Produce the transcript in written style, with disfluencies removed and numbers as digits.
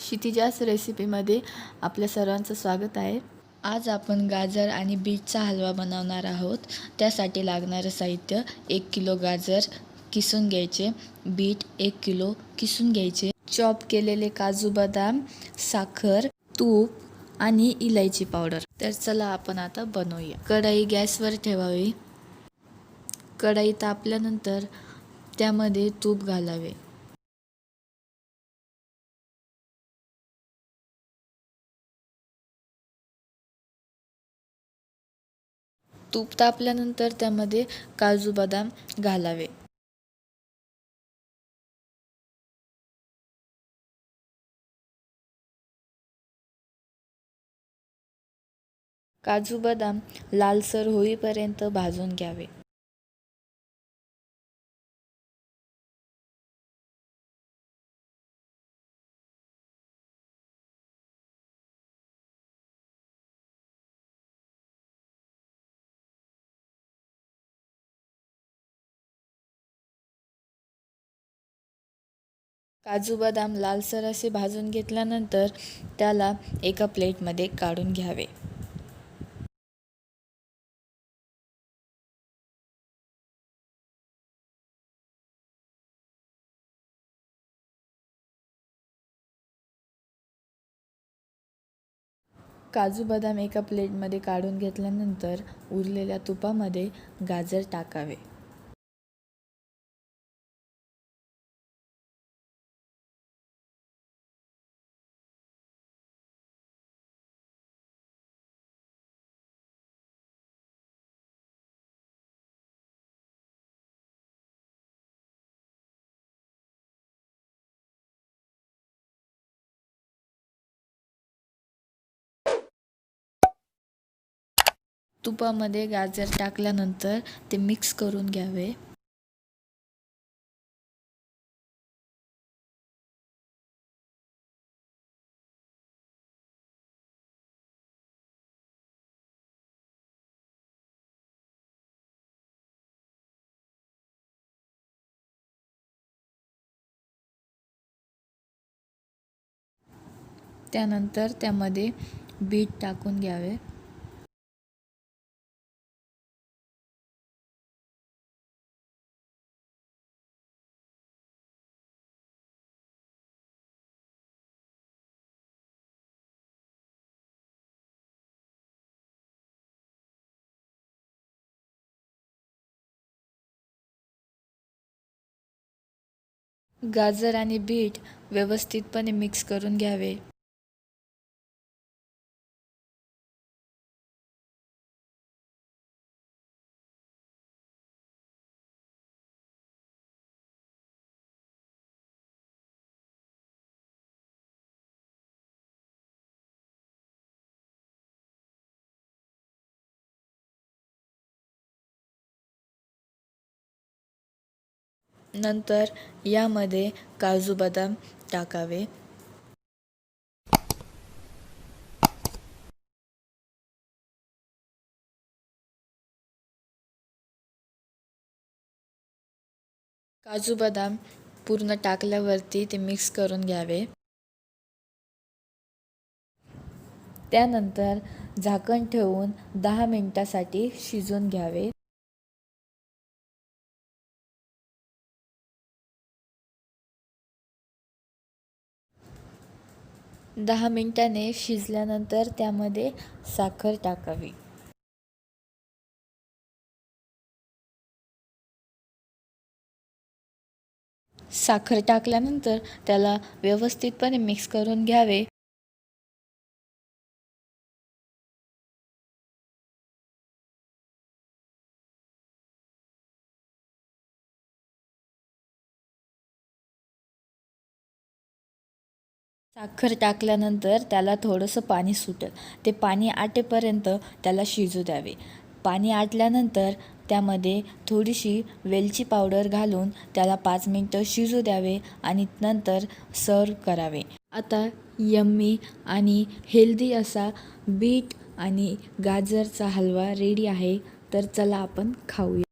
क्षितिजास रेसिपीमध्ये आपल्या सर्वांचं स्वागत आहे। आज आपण गाजर आणि बीटचा हलवा बनवणार आहोत। त्यासाठी लागणारे साहित्य 1 किलो गाजर किसून घ्यायचे, बीट 1 किलो किसून घ्यायचे, चॉप केलेले काजू बदाम, साखर, तूप आणि इलायची पावडर। तर चला आपण आता बनवूया। कढई गॅसवर ठेवावी। कढई तापल्यानंतर त्यामध्ये तूप घालावे। तूप तापल्यानंतर त्यामध्ये काजू बदाम घालावे। काजू बदाम लालसर होईपर्यंत भाजून घ्यावे। काजू बदाम लालसर असे भाजून घेतल्यानंतर त्याला एका प्लेटमध्ये काढून घ्यावे। काजू बदाम एका प्लेटमध्ये काढून घेतल्यानंतर उरलेल्या तुपामध्ये गाजर टाकावे। तुपामध्ये गाजर टाकल्यानंतर ते मिक्स करून घ्यावे। त्यानंतर त्यामध्ये बीट टाकून घ्यावे। गाजर आणि बीट व्यवस्थितपणे मिक्स करून घ्यावे। नंतर यामध्ये काजू बदाम टाकावे। काजू बदाम पूर्ण टाकल्यावरती ते मिक्स करून घ्यावे। त्यानंतर झाकण ठेवून 10 मिनिटांसाठी शिजवून घ्यावे। 10 मिनिटांनी शिजल्यानंतर त्यामध्ये साखर टाकावी। साखर टाकल्यानंतर त्याला व्यवस्थितपणे मिक्स करून घ्यावे। साखर टाकल्यानंतर त्याला थोडंसं पाणी सुटेल, ते पाणी आटेपर्यंत त्याला शिजू द्यावे। पाणी आटल्यानंतर त्यामध्ये थोडीशी वेलची पावडर घालून त्याला 5 मिनिटं शिजू द्यावे आणि नंतर सर्व करावे। आता यम्मी आणि हेल्दी असा बीट आणि गाजरचा हलवा रेडी आहे। तर चला आपण खाऊया।